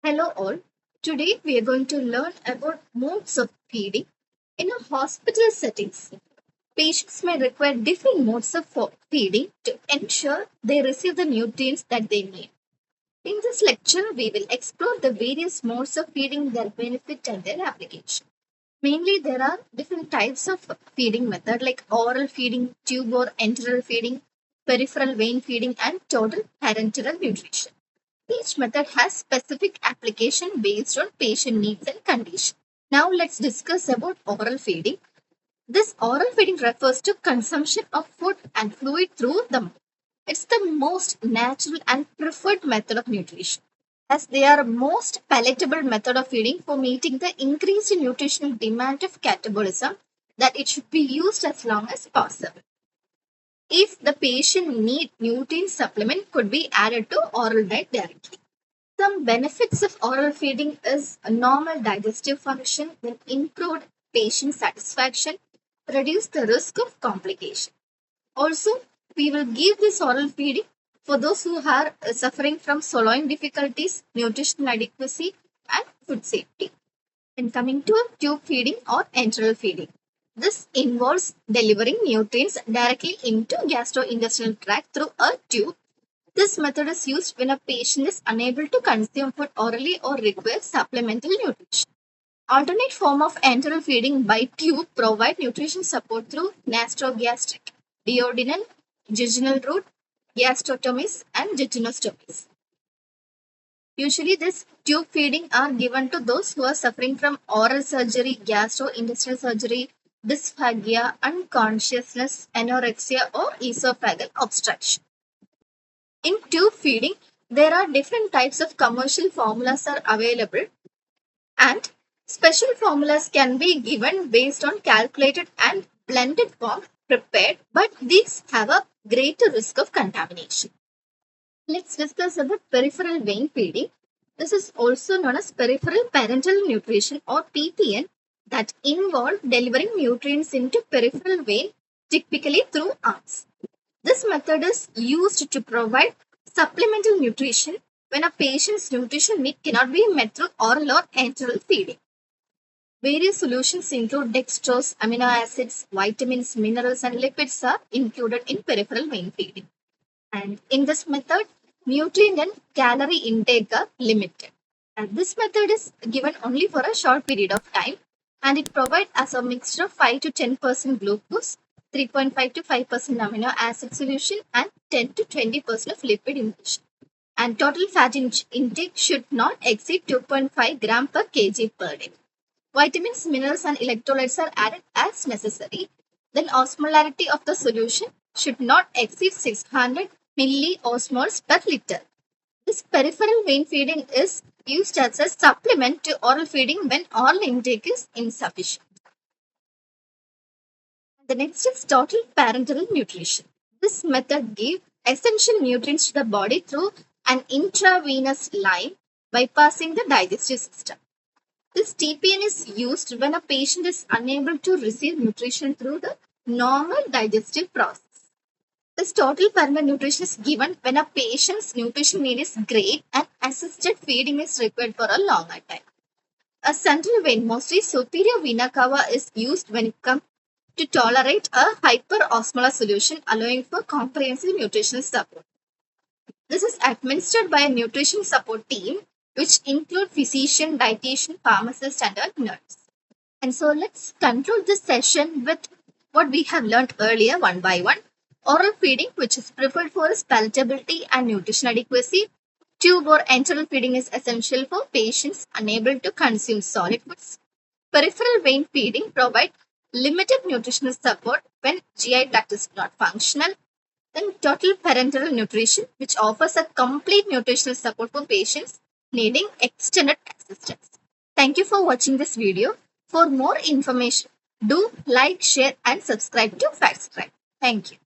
Hello all. Today we are going to learn about modes of feeding. In a hospital settings, patients may require different modes of feeding to ensure they receive the nutrients that they need. In this lecture, we will explore the various modes of feeding, their benefit and their application. Mainly, there are different types of feeding method like oral feeding, tube or enteral feeding, peripheral vein feeding, and total parenteral nutrition. Each method has specific application based on patient needs and condition. Now let's discuss about oral feeding. This oral feeding refers to consumption of food and fluid through the mouth. It's the most natural and preferred method of nutrition as they are most palatable method of feeding for meeting the increased nutritional demand of catabolism that it should be used as long as possible. If the patient need nutrient supplement could be added to oral diet directly. Some benefits of oral feeding is a normal digestive function, then improved patient satisfaction, reduce the risk of complication. Also, we will give this oral feeding for those who are suffering from swallowing difficulties, nutritional adequacy, and food safety. And coming to tube feeding or enteral feeding. This involves delivering nutrients directly into gastrointestinal tract through a tube. This method is used when a patient is unable to consume food orally or requires supplemental nutrition. Alternate form of enteral feeding by tube provide nutrition support through nasogastric, duodenal, jejunal route, gastrostomies, and jejunostomies. Usually, this tube feeding are given to those who are suffering from oral surgery, gastrointestinal surgery, dysphagia, unconsciousness, anorexia, or esophageal obstruction. In tube feeding, there are different types of commercial formulas are available and special formulas can be given based on calculated and blended form prepared, but these have a greater risk of contamination. Let's discuss about peripheral vein feeding. This is also known as peripheral parenteral nutrition or PPN that involve delivering nutrients into peripheral vein typically through arms. This method is used to provide supplemental nutrition when a patient's nutrition need cannot be met through oral or enteral feeding. Various solutions include dextrose, amino acids, vitamins, minerals, and lipids are included in peripheral vein feeding. And in this method, nutrient and calorie intake are limited. And this method is given only for a short period of time and it provides as a mixture of 5 to 10% glucose, 3.5 to 5% amino acid solution, and 10 to 20% of lipid infusion. And total fat intake should not exceed 2.5 gram per kg per day. Vitamins, minerals, and electrolytes are added as necessary. Then osmolarity of the solution should not exceed 600 milliosmoles per liter. This peripheral vein feeding is used as a supplement to oral feeding when oral intake is insufficient. The next is total parenteral nutrition. This method gives essential nutrients to the body through an intravenous line bypassing the digestive system. This TPN is used when a patient is unable to receive nutrition through the normal digestive process. This total parenteral nutrition is given when a patient's nutrition need is great and assisted feeding is required for a longer time. A central vein, mostly superior vena cava, is used when it comes to tolerate a hyperosmolar solution, allowing for comprehensive nutritional support. This is administered by a nutrition support team, which include physician, dietitian, pharmacist, and a nurse. And so let's conclude this session with what we have learned earlier one by one. Oral feeding, which is preferred for its palatability and nutrition adequacy. Tube or enteral feeding is essential for patients unable to consume solid foods. Peripheral vein feeding provides limited nutritional support when GI tract is not functional. Then total parenteral nutrition, which offers a complete nutritional support for patients needing extended assistance. Thank you for watching this video. For more information, do like, share, and subscribe to Factscribe. Thank you.